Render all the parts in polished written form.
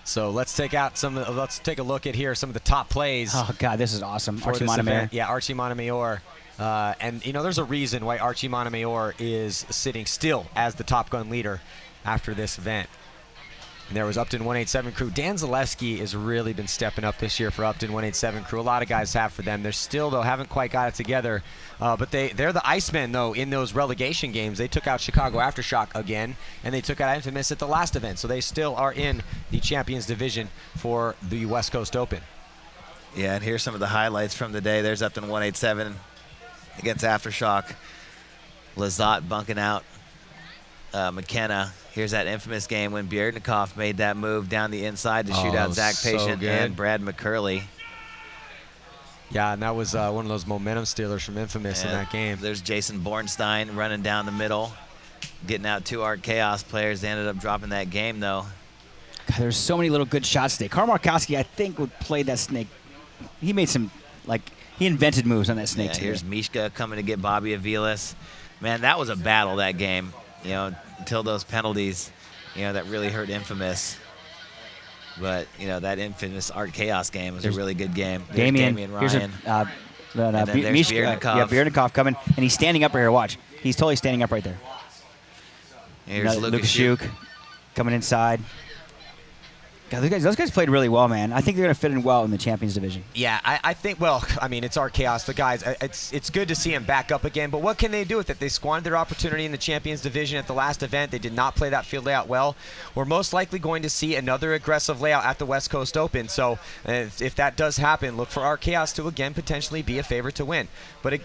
So let's take a look at here some of the top plays. Oh God, this is awesome. Archie Montemayor. Yeah, Archie Montemayor. And you know, there's a reason why Archie Montemayor is sitting still as the Top Gun leader after this event. And there was Upton 187 crew. Dan Zaleski has really been stepping up this year for Upton 187 crew. A lot of guys have for them. They're still, though, haven't quite got it together. But they're the Icemen, though, in those relegation games. They took out Chicago Aftershock again, and they took out Infamous at the last event. So they still are in the Champions Division for the West Coast Open. Yeah, and here's some of the highlights from the day. There's Upton 187 against Aftershock. Lazat bunking out McKenna. Here's that infamous game when Bjernikov made that move down the inside to shoot out Zach Patient and Brad McCurley. Yeah, and that was one of those momentum stealers from Infamous in that game. There's Jason Bornstein running down the middle, getting out 2 Art Chaos players. They ended up dropping that game, though. God, there's so many little good shots today. Karl Markowski, I think, would play that snake. He made some, he invented moves on that snake today. Here's Mishka coming to get Bobby Aviles. Man, that was a battle, that game. You know, until those penalties, you know, that really hurt Infamous. But, you know, that infamous Art Chaos game was a really good game. Damian Ryan. Mishka, Bjernikov coming, and he's standing up right here. Watch. He's totally standing up right there. Here's Lukashuk coming inside. God, those guys played really well, man. I think they're going to fit in well in the Champions Division. Yeah, I think, well, I mean, it's Art Chaos. The guys, it's good to see them back up again, but what can they do with it? They squandered their opportunity in the Champions Division at the last event. They did not play that field layout well. We're most likely going to see another aggressive layout at the West Coast Open, so if that does happen, look for Art Chaos to, again, potentially be a favorite to win. But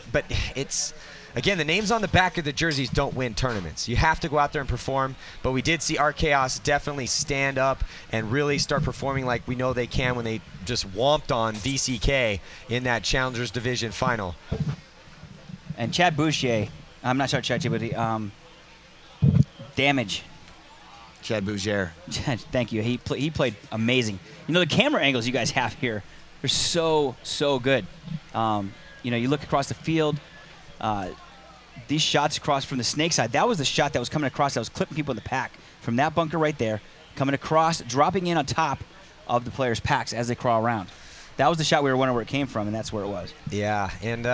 it's... Again, the names on the back of the jerseys don't win tournaments. You have to go out there and perform, but we did see Art Chaos definitely stand up and really start performing like we know they can when they just whomped on VCK in that Challengers Division final. And Chad Boucher, I'm not sure Chad, but Damage. Chad Boucher. Thank you. He played amazing. You know, the camera angles you guys have here, they're so good. You know, you look across the field, these shots across from the snake side, that was the shot that was coming across that was clipping people in the pack. From that bunker right there, coming across, dropping in on top of the players' packs as they crawl around. That was the shot we were wondering where it came from, and that's where it was. Yeah, and,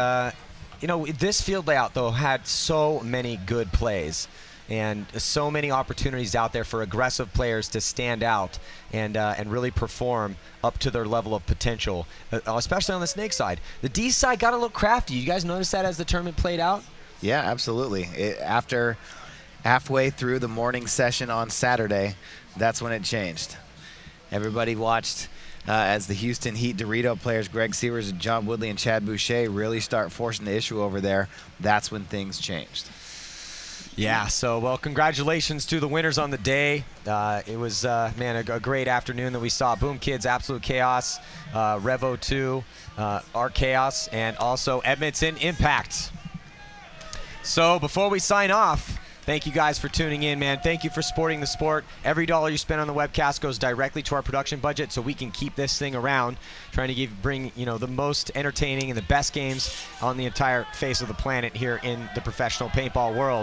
you know, this field layout, though, had so many good plays and so many opportunities out there for aggressive players to stand out and really perform up to their level of potential, especially on the snake side. The D side got a little crafty. You guys notice that as the tournament played out? Yeah, absolutely. After halfway through the morning session on Saturday, that's when it changed. Everybody watched as the Houston Heat Dorito players, Greg Seavers, John Woodley, and Chad Boucher really start forcing the issue over there. That's when things changed. Yeah, so, well, congratulations to the winners on the day. It was, man, a great afternoon that we saw. Boom Kids, Absolute Chaos, Revo 2, Art Chaos, and also Edmonton Impact. So before we sign off, thank you guys for tuning in, man. Thank you for supporting the sport. Every dollar you spend on the webcast goes directly to our production budget so we can keep this thing around, trying to bring, you know, the most entertaining and the best games on the entire face of the planet here in the professional paintball world.